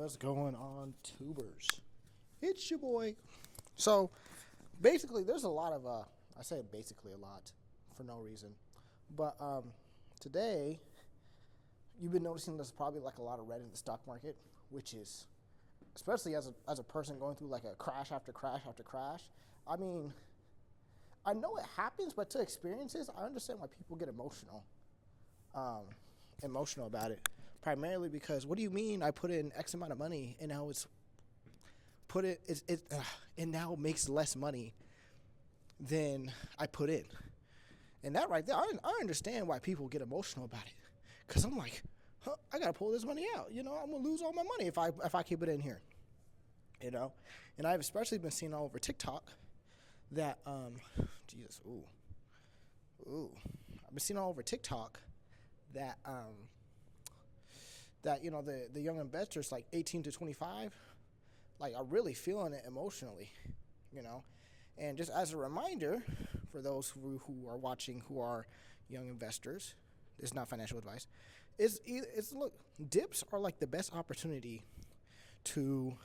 What's going on, tubers? It's your boy. So, basically, there's a lot of, I say basically a lot for no reason. But today, you've been noticing there's probably like a lot of red in the stock market, which is, especially as a person going through like a crash after crash after crash. I mean, I know it happens, but to experiences, I understand why people get emotional about it. Primarily because, what do you mean I put in X amount of money and now it now makes less money than I put in? And that right there, I understand why people get emotional about it. Because I'm like, I got to pull this money out. I'm going to lose all my money if I keep it in here. And I've especially been seeing all over TikTok that, I've been seeing all over TikTok that, the young investors, like 18 to 25, like, are really feeling it emotionally, And just as a reminder, for those who are watching who are young investors, this is not financial advice, look, dips are like the best opportunity to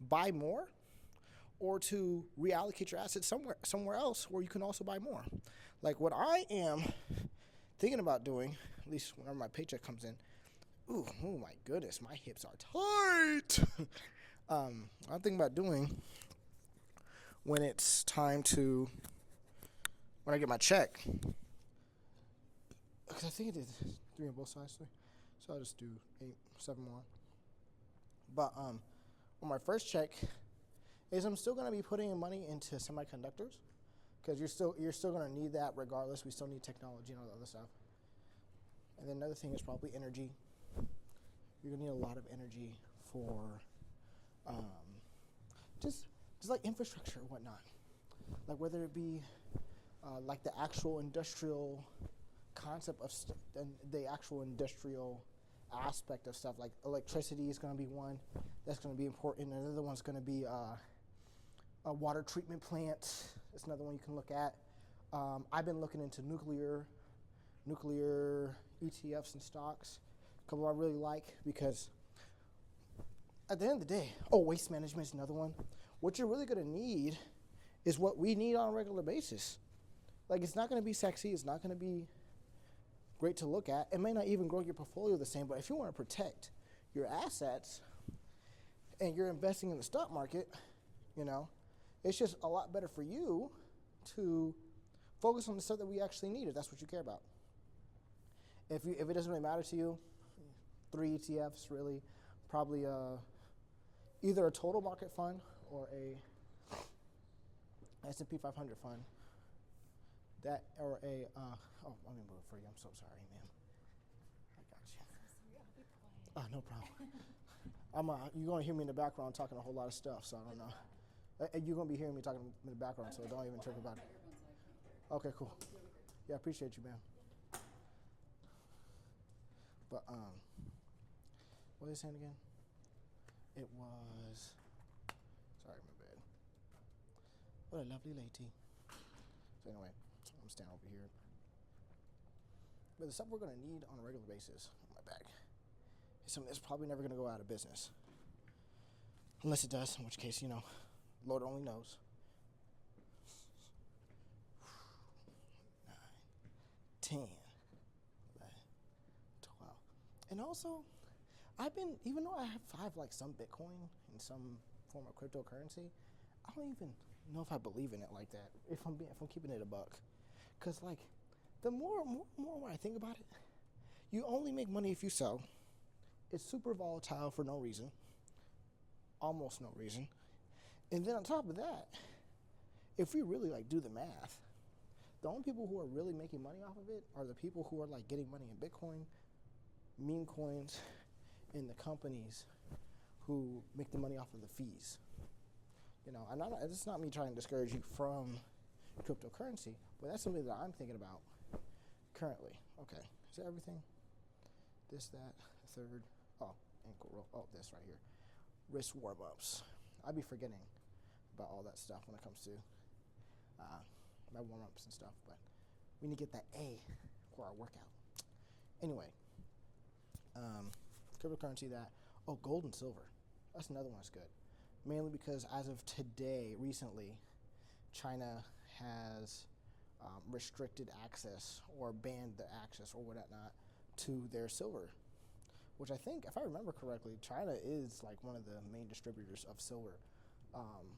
buy more or to reallocate your assets somewhere else where you can also buy more. Like what I am thinking about doing, at least whenever my paycheck comes in, oh my goodness, my hips are tight. I'm thinking about doing when it's time to, when I get my check, because I think it did 3 on both sides, so I'll just do 8, 7 more. But on my first check, is I'm still going to be putting in money into semiconductors, because you're still going to need that regardless. We still need technology and all the other stuff. And then another thing is probably energy. You're going to need a lot of energy for just like infrastructure and whatnot. Like whether it be like the actual industrial concept of the actual industrial aspect of stuff. Like electricity is going to be one that's going to be important. Another one's going to be a water treatment plant. That's another one you can look at. I've been looking into nuclear ETFs and stocks. A couple I really like, because at the end of the day, waste management is another one. What you're really going to need is what we need on a regular basis. Like, it's not going to be sexy. It's not going to be great to look at. It may not even grow your portfolio the same, but if you want to protect your assets and you're investing in the stock market, it's just a lot better for you to focus on the stuff that we actually need, if that's what you care about. If it doesn't really matter to you, 3 ETFs really, probably either a total market fund or a S&P 500 fund. That or a let me move it for you. I'm so sorry, ma'am. I got you. Oh, no problem. You're gonna hear me in the background talking a whole lot of stuff, so I don't know. You're gonna be hearing me talking in the background, so don't even trip about it. Okay, cool. Yeah, I appreciate you, ma'am. But what was I saying again? It was, sorry, my bad. What a lovely lady. So anyway, I'm standing over here. But the stuff we're gonna need on a regular basis, on my back, is something that's probably never gonna go out of business. Unless it does, in which case, Lord only knows. 9, 10, 11, 12. And also, even though I have like some Bitcoin and some form of cryptocurrency, I don't even know if I believe in it like that, if I'm keeping it a buck. Because like, the more when I think about it, you only make money if you sell. It's super volatile for no reason. Almost no reason. And then on top of that, if we really like do the math, the only people who are really making money off of it are the people who are like getting money in Bitcoin, meme coins, and the companies who make the money off of the fees. And it's not me trying to discourage you from cryptocurrency, but that's something that I'm thinking about currently. Okay, is that everything? This, that, third. Ankle roll. This right here. Wrist warm-ups. I'd be forgetting about all that stuff when it comes to my warm-ups and stuff, but we need to get that A for our workout. Anyway, cryptocurrency, that. Oh, gold and silver. That's another one that's good. Mainly because as of today, recently, China has restricted access or banned the access or whatnot to their silver, which I think, if I remember correctly, China is like one of the main distributors of silver um,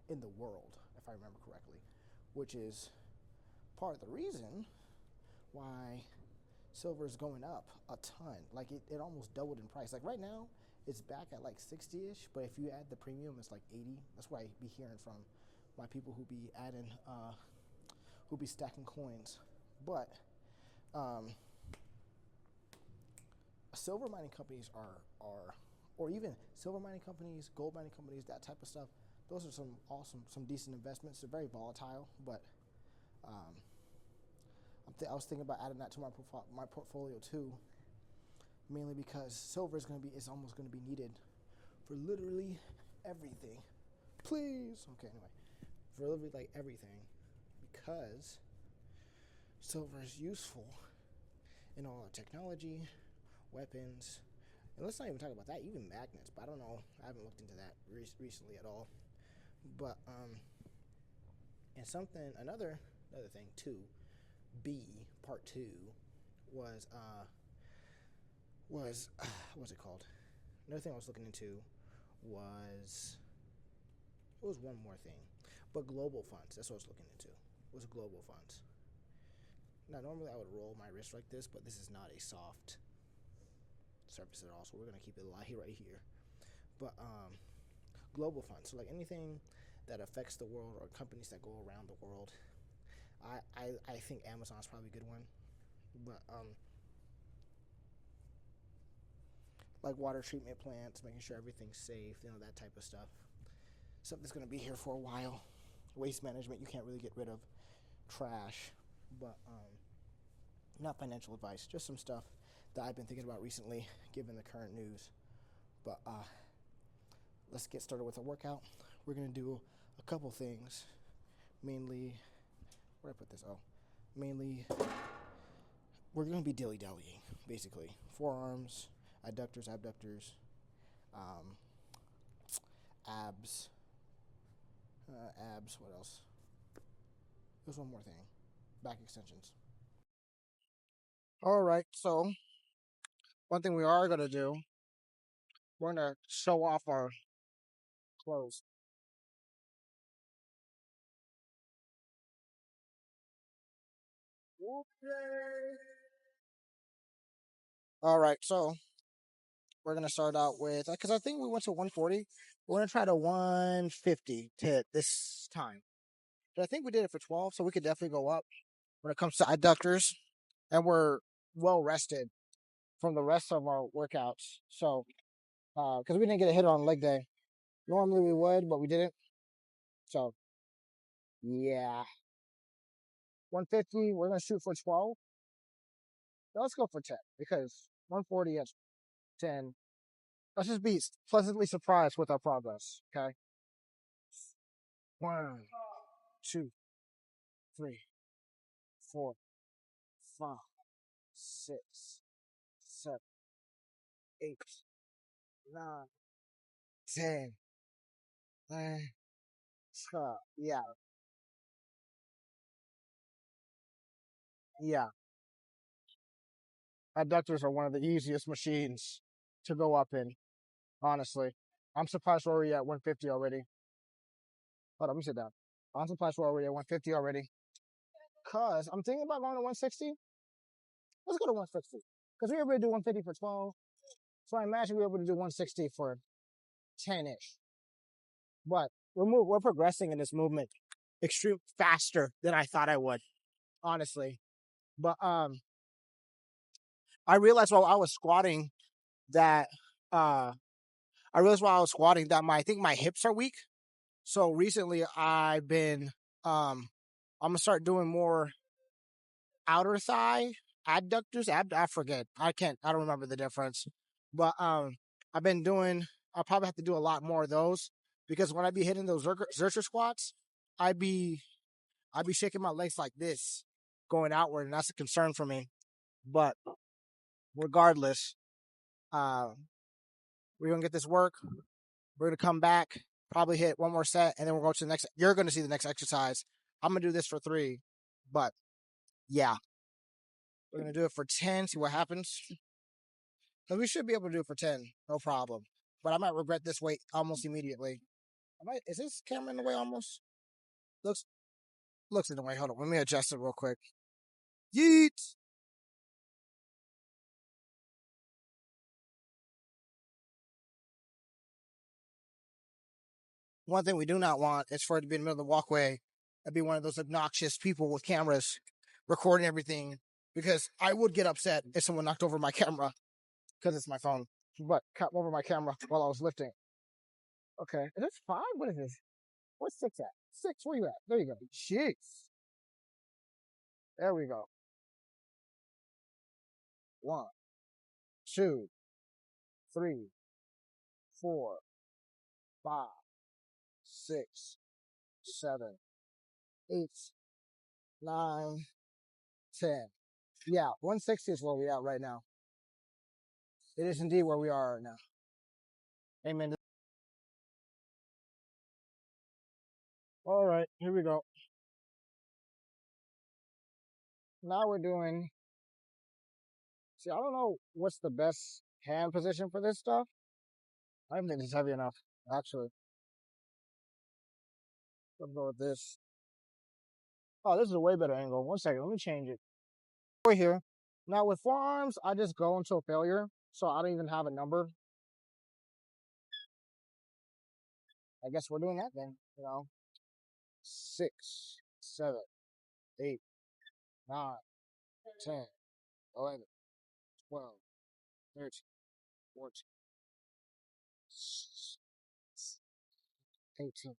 in the world, if I remember correctly, which is part of the reason why silver is going up a ton. Like it almost doubled in price. Like right now, it's back at like 60-ish, but if you add the premium, it's like 80. That's what I be hearing from my people who be adding, who be stacking coins. But um, silver mining companies are, or even silver mining companies, gold mining companies, that type of stuff. Those are some awesome, some decent investments. They're very volatile, but um, I was thinking about adding that to my portfolio too, mainly because silver is almost gonna be needed for literally everything. Please, okay. Anyway, for literally like everything, because silver is useful in all our technology, weapons, and let's not even talk about that. Even magnets, but I don't know. I haven't looked into that recently at all. But and another thing too. B part two was what's it called? Another thing I was looking into was it was one more thing, but global funds. That's what I was looking into. Was global funds. Now normally I would roll my wrist like this, but this is not a soft surface at all, so we're gonna keep it light right here. But global funds. So like anything that affects the world or companies that go around the world. I think Amazon's probably a good one, but like water treatment plants, making sure everything's safe, that type of stuff. Something's gonna be here for a while. Waste management, you can't really get rid of trash, but not financial advice, just some stuff that I've been thinking about recently, given the current news. But let's get started with our workout. We're gonna do a couple things, mainly. Where did I put this? Oh, mainly we're gonna be dilly-dallying, basically. Forearms, adductors, abductors, um, abs. Abs. What else? There's one more thing. Back extensions. All right. So one thing we are gonna do, we're gonna show off our clothes. All right. So we're gonna start out with because I think we went to 140. We're gonna try to 150 to hit this time. But I think we did it for 12, so we could definitely go up when it comes to adductors, and we're well rested from the rest of our workouts. So, because we didn't get a hit on leg day, normally we would, but we didn't. So, yeah, 150. We're gonna shoot for 12. Now let's go for 10 because 140 at 10. Let's just be pleasantly surprised with our progress. Okay. 1, 2, 3, 4, 5, 6, 7, 8, 9, 10. Yeah, yeah. Adductors are one of the easiest machines to go up in, honestly. I'm surprised we're already at 150 already. Hold on, let me sit down. I'm surprised we're already at 150 already. Cause I'm thinking about going to 160. Let's go to 160. Because we were able to do 150 for 12. So I imagine we were able to do 160 for 10-ish. But we're progressing in this movement extreme faster than I thought I would, honestly. But I realized while I was squatting that my I think my hips are weak. So recently I've been I'm gonna start doing more outer thigh adductors. I forget. I don't remember the difference. But I've been doing I'll probably have to do a lot more of those because when I be hitting those Zercher squats, I be shaking my legs like this, going outward, and that's a concern for me. But regardless, We're going to get this work. We're going to come back, probably hit one more set, and then we'll go to the next. You're going to see the next exercise. I'm going to do this for 3, but yeah. We're going to do it for 10, see what happens. Because we should be able to do it for 10, no problem. But I might regret this weight almost immediately. Is this camera in the way almost? Looks in the way. Hold on, let me adjust it real quick. Yeet! One thing we do not want is for it to be in the middle of the walkway and be one of those obnoxious people with cameras recording everything, because I would get upset if someone knocked over my camera, because it's my phone, but cut over my camera while I was lifting. Okay, is this 5? What is this? What's 6 at? 6, where you at? There you go. Jeez. There we go. 1, 2, 3, 4, 5, 6, 7, 8, 9, 10. Yeah, 160 is where we are right now. It is indeed where we are right now. Amen. All right, here we go. Now we're doing. See, I don't know what's the best hand position for this stuff. I don't think it's heavy enough, actually. Let's go with this. Oh, this is a way better angle. 1 second, let me change it. We're here. Now with forearms, I just go until failure, so I don't even have a number. I guess we're doing that then, 6, 7, 8, 9, 10, 11, 12, 13, 14, 18,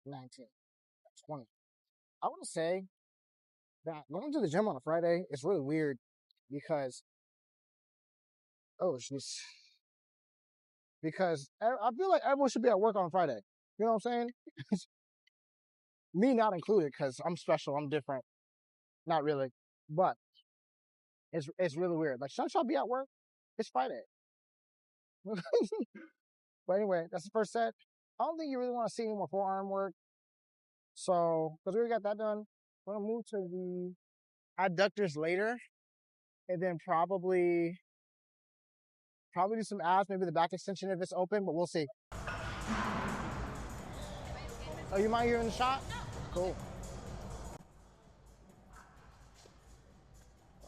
19, 20. I want to say that going to the gym on a Friday is really weird because, because I feel like everyone should be at work on Friday. You know what I'm saying? Me not included, because I'm special, I'm different. Not really, but it's really weird. Like, shouldn't y'all be at work? It's Friday. But anyway, that's the first set. I don't think you really want to see any more forearm work. So, because we already got that done, we're going to move to the adductors later. And then probably do some abs, maybe the back extension if it's open, but we'll see. Oh, you mind hearing the shot? Cool.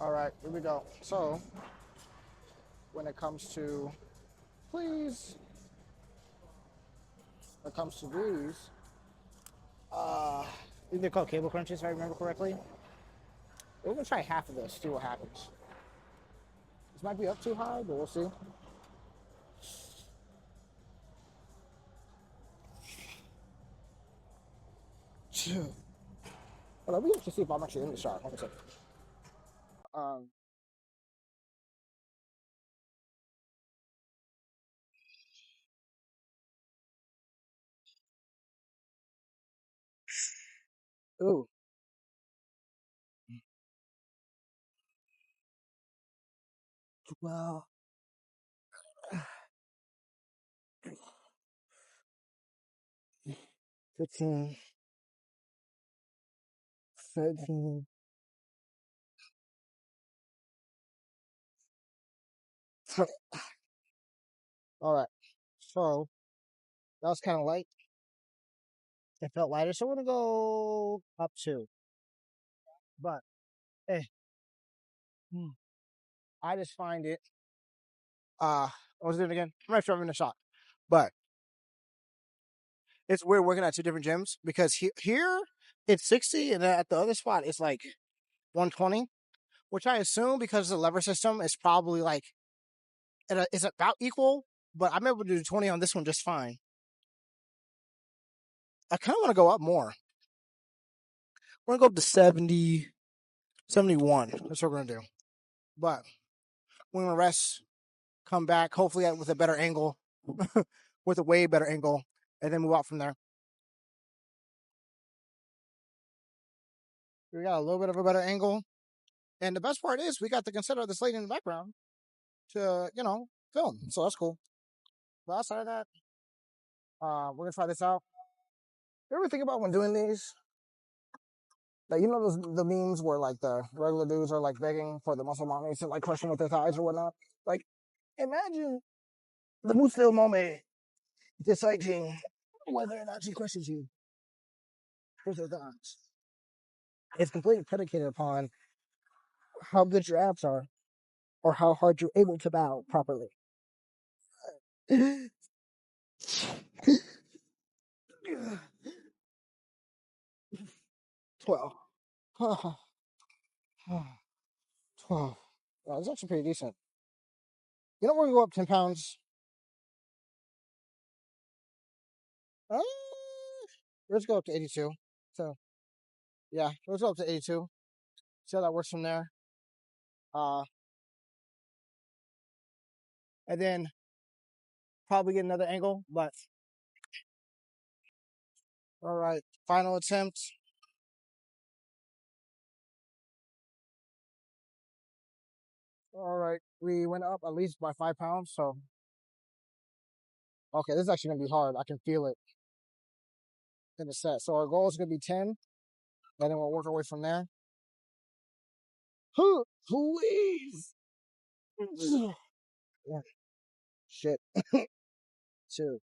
All right, here we go. So, when it comes to these, they're called cable crunches, if I remember correctly. We're gonna try half of this, see what happens. This might be up too high, but we'll see. Well, let me actually see if I'm actually in the shot. Hold on a second. Ooh. Well, 15, 13. All right. So that was kind of light. It felt lighter, so we're gonna go up 2. But I just find it. I was doing it again. I'm not sure I'm in a shot, but it's weird working at 2 different gyms, because here it's 60, and then at the other spot it's like 120, which I assume, because the lever system is probably like it's about equal. But I'm able to do 20 on this one just fine. I kind of want to go up more. We're gonna go up to 70, 71. That's what we're gonna do. But we're gonna rest, come back, hopefully with a better angle, with a way better angle, and then move out from there. We got a little bit of a better angle. And the best part is we got to consider this lady in the background to, film. So that's cool. But outside of that, we're gonna try this out. You ever think about when doing these? Like, you know those the memes where like the regular dudes are like begging for the muscle mommies to like crush them with their thighs or whatnot? Like, imagine the Muslim moment deciding whether or not she crushes you with her thighs. It's completely predicated upon how good your abs are or how hard you're able to bow properly. 12. 12. Wow, that's actually pretty decent. You know, we're gonna go up 10 pounds. Uh, let's go up to 82. So, yeah, let's go up to 82. See how that works from there. Uh, and then probably get another angle, but all right, final attempt. All right, we went up at least by 5 pounds, so okay, this is actually gonna be hard. I can feel it in the set. So our goal is gonna be 10, and then we'll work our way from there. Please. One, shit. 2,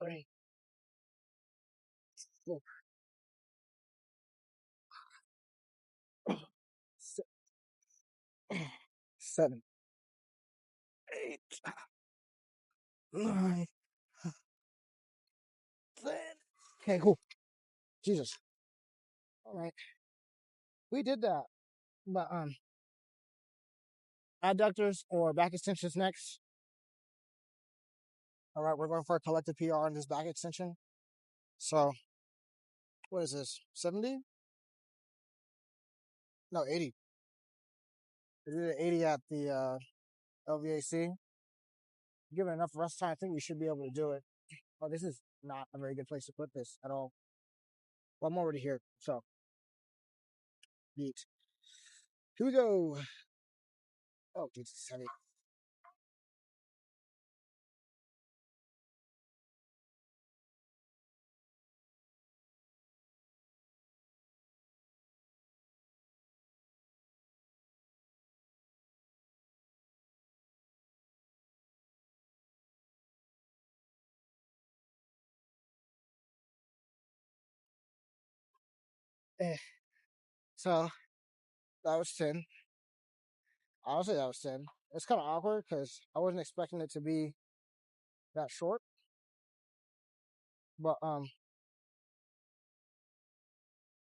3, 4, 6, 7, 8, 9, 10. Okay, cool. Jesus. All right, we did that. But adductors or back extensions next. All right, we're going for a collective PR on this back extension. So, what is this? 70? No, 80. We did an 80 at the LVAC. Given enough rest time, I think we should be able to do it. Oh, this is not a very good place to put this at all. Well, I'm already here, so neat. Here we go. Oh, dude, it's heavy. Eh. So that was 10. Honestly, that was 10. It's kind of awkward because I wasn't expecting it to be that short. But all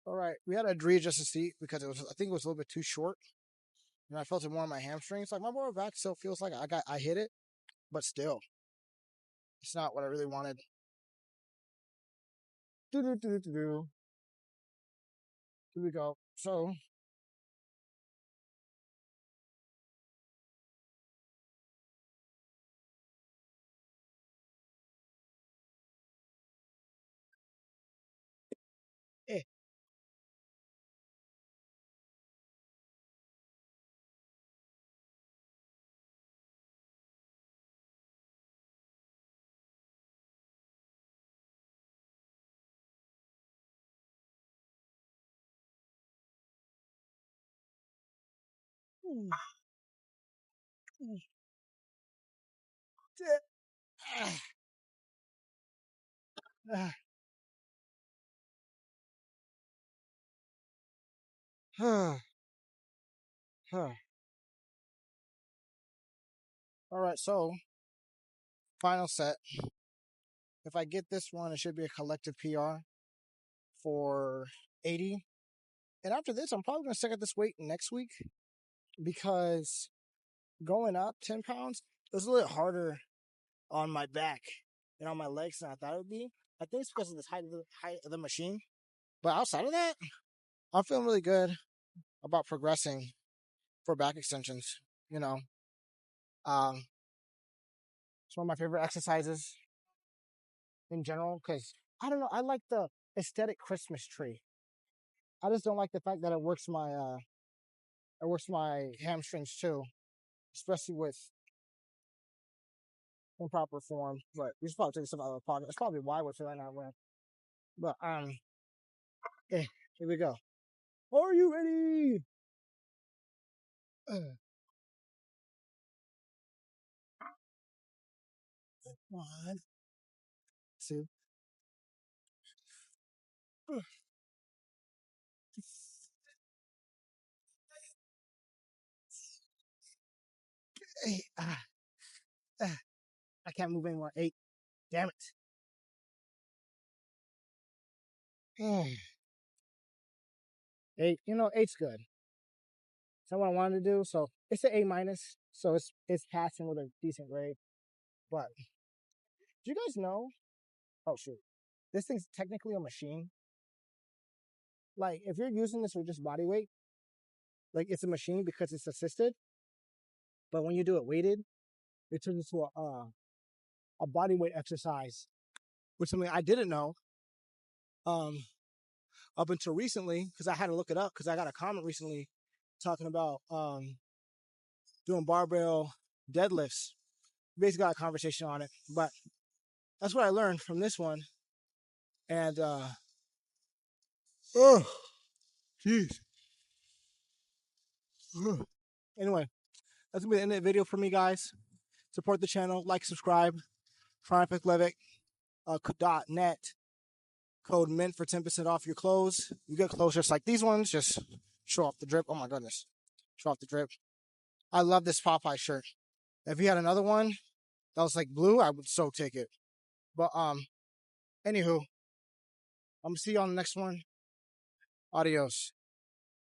right, we had to readjust the seat because I think it was a little bit too short, and I felt it more on my hamstrings. Like my lower back still feels like I hit it, but still, it's not what I really wanted. Do do do do do. Here we go. So, eh. All right, so final set. If I get this one, it should be a collective PR for 80. And after this, I'm probably going to stick at this weight next week because going up 10 pounds, it was a little harder on my back and on my legs than I thought it would be. I think it's because of the height of the machine. But outside of that, I'm feeling really good about progressing for back extensions. You know, um, it's one of my favorite exercises in general because I don't know. I like the aesthetic Christmas tree. I just don't like the fact that it works my hamstrings too, especially with in proper form. But we should probably take stuff out of the pocket. That's probably why we're feeling that way. But here we go. Are you ready? One, two. Eight. I can't move anymore. 8. Damn it. 8. You know, 8's good. That's what I wanted to do. So it's an A minus. So it's passing with a decent grade. But do you guys know? Oh shoot, this thing's technically a machine. Like if you're using this with just body weight, like it's a machine because it's assisted. But when you do it weighted, it turns into a body weight exercise, which is something I didn't know. Up until recently, because I had to look it up because I got a comment recently talking about doing barbell deadlifts. Basically got a conversation on it, but that's what I learned from this one. And oh, jeez. Anyway, that's gonna be the end of the video for me, guys. Support the channel, like, subscribe. TriumphAthletic.net. Code MINT for 10% off your clothes. You get clothes just like these ones. Just show off the drip. Oh my goodness, show off the drip. I love this Popeye shirt. If you had another one that was like blue, I would so take it. But anywho, I'm gonna see you on the next one. Adios.